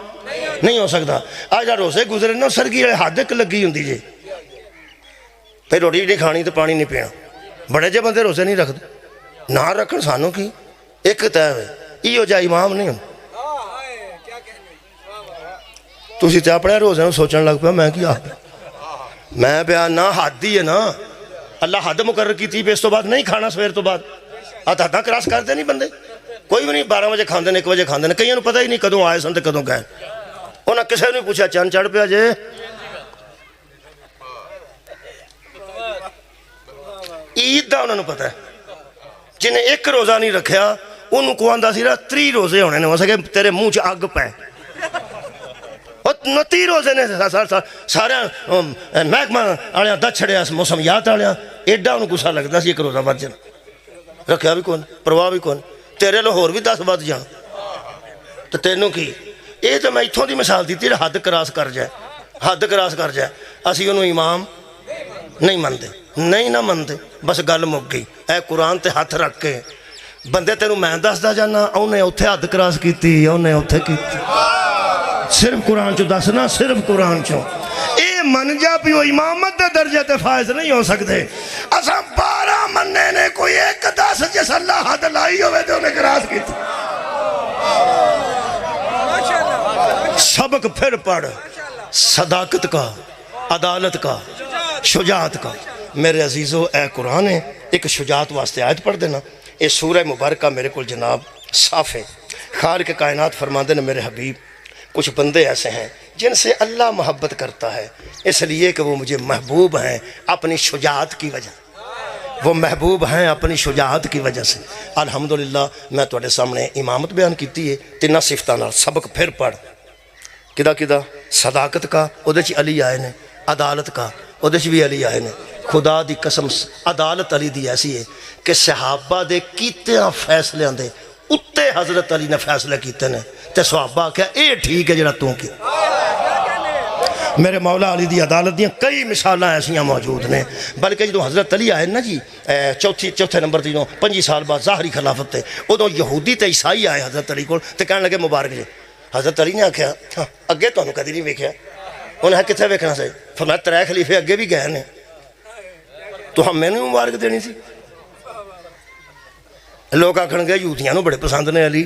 نہیں ہو سکتا آج روزے گزرے نا سرگی حد ایک لگی ہوں جی پھر روٹی نہیں کھانی تو پانی نہیں پینا بڑے جے بندے روزے نہیں رکھتے نہ رکھن سانوں کی ایک طے ہے یہ جا امام نہیں ہوں تسی تے اپنے روزے نو سوچن لگ پیا میں کیا میں بیان نہ حد ہی ہے نا اللہ حد مقرر کی تھی پہ اس تو بعد نہیں کھانا سویر تو بعد حداں کراس کرتے نہیں بندے کوئی بھی نہیں 12 بجے کھاندے نے 1 بجے کھاندے نے کئی انہوں پتہ ہی نہیں کدوں آئے سن تے کدوں گئے انہوں کسے نے پوچھا چند چڑھ پیا جے عید دا انہوں نے پتہ ہے جنہیں ایک روزہ نہیں رکھیا انہوں کو آندہ سی رہا 3 روزے ہونے نے واسے کہ تیرے منہ چ اگ پہ 29 روزے نے سارے محکمہ آلیاں دا چھڑیا موسمیات آلیاں ایڈا انہوں گسا لگتا سی ایک روزہ بات جانا رکھیا بھی کون پرواہ بھی کون تیرے لو ہور بھی 10 بات جان تو تینوں کی یہ تو میں اتھوں دی مثال دیتی رہا حد کراس کر جائے اسی انہوں امام نہیں مندے نہیں نہ مندے بس گل مک گئی اے قرآن تے ہاتھ رکھ کے بندے تینوں میں دس دا جانا انہیں اتھے حد کراس کیتی انہیں اتھے کیتی صرف قرآن چو دسنا صرف قرآن چو اے من جا پیو امامت دے درجے تے فائز نہیں ہو سکتے اساں 12 مننے نے کوئی 1 10 جس اللہ حد لائی ہوئے دے انہیں کراس کی تھی سبق پھر پڑھ صداقت کا عدالت کا شجاعت کا میرے عزیزو اے قرآن ہے ایک شجاعت واسطے آیت پڑھ دینا اے سورہ مبارکہ میرے کل جناب صاف ہے خالق کائنات فرماندے نے میرے حبیب کچھ بندے ایسے ہیں جن سے اللہ محبت کرتا ہے اس لیے کہ وہ مجھے محبوب ہیں اپنی شجاعت کی وجہ وہ ہیں اپنی شجاعت کی وجہ سے الحمدللہ میں تواڈے سامنے امامت بیان کیتی ہے 3 صفتاں نال سبق پھر پڑھ کدا صداقت کا اودے چ علی آئے نے عدالت کا اودے چ بھی علی آئے نے خدا دی قسم عدالت علی دی ایسی ہے کہ صحابہ دے کیتیاں فیصلے دے اتے حضرت علی نے فیصلے کیتے نے تے صحابہ کیا اے ٹھیک ہے جڑا تو کی میرے مولا علی دی عدالت دیاں کئی مثالاں ایسیاں موجود نے بلکہ جدوں حضرت علی آئے نا جی چوتھے نمبر تے جدوں 5 سال بعد ظاہری خلافت تے ادوں یہودی تے عیسائی آئے حضرت علی کول تے کہنے لگے مبارک جی حضرت علی نے آکھیا اگے تانوں کدی نہیں ویکھیا انہیں کتنے ویکھنا سی فرمایا 3 خلیفے اگے بھی گئے نے تو ہم مینوں مبارک دینی سی لوگ آکھن گے یہودیاں نوں بڑے پسند نے علی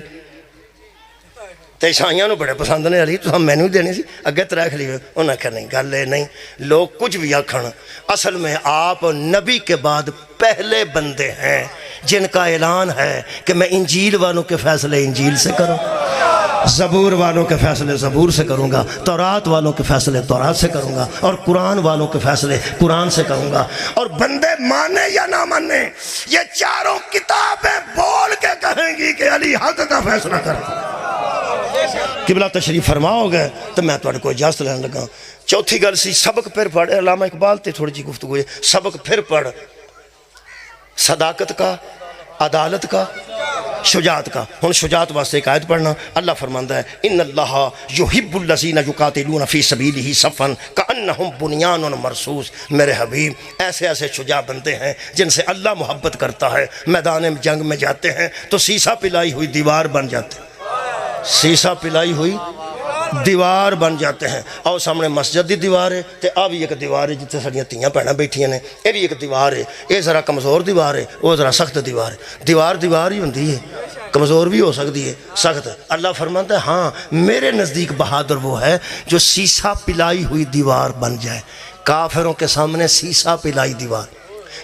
تے عیسائیاں نوں بڑے پسند نے علی تو ہم مینوں دینی سی اگے 3 خلیفے انہاں کہا نہیں گل ہے نہیں لوگ کچھ بھی آکھن اصل میں آپ نبی کے بعد پہلے بندے ہیں جن کا اعلان ہے کہ میں انجیل والوں کے فیصلے انجیل سے کروں زبور والوں کے فیصلے زبور سے کروں گا تورات والوں کے فیصلے تورات سے کروں گا اور قرآن والوں کے فیصلے قرآن سے کروں گا اور بندے مانے یا نہ مانے یہ 4 کتابیں بول کے کہیں گی کہ علی حق کا فیصلہ کرتا قبلہ تشریف فرماؤ گے تو میں تھوڑے کو اجازت لینے لگا چوتھی گل سی سبق پھر پڑھ علامہ اقبال تے تھوڑی جی گفتگو ہے سبق پھر پڑھ صداقت کا عدالت کا شجاعت کا ہن شجاعت واسطے ایک آیت پڑھنا اللہ فرماندا ہے ان اللہ یحب الذین یقاتلون فی سبیلہ صفا کانہم بنیان مرصوص میرے حبیب ایسے ایسے شجاع بندے ہیں جن سے اللہ محبت کرتا ہے میدان جنگ میں جاتے ہیں تو سیسا پلائی ہوئی دیوار بن جاتے ہیں سیسا پلائی ہوئی دیوار بن جاتے ہیں. آؤ سامنے مسجد دی دیوار ہے تے آ بھی ایک دیوار ہے جتنے ساڑیاں تیاں بھیناں بیٹھیاں نے. یہ بھی ایک دیوار ہے. یہ ذرا کمزور دیوار ہے, وہ ذرا سخت دیوار ہے. دیوار ہی ہوندی ہے, کمزور بھی ہو سکتی ہے, سخت. اللہ فرماتا ہے ہاں میرے نزدیک بہادر وہ ہے جو سیسا پلائی ہوئی دیوار بن جائے. کافروں کے سامنے سیسا پلائی دیوار.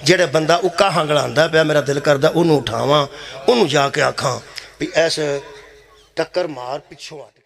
جڑے بندہ اکا ہنگڑاندا پیا میرا دل کردا انہوں اٹھاواں, انہوں جا کے آکھاں بھی ایسے ٹکر مار پچھوں ہٹ.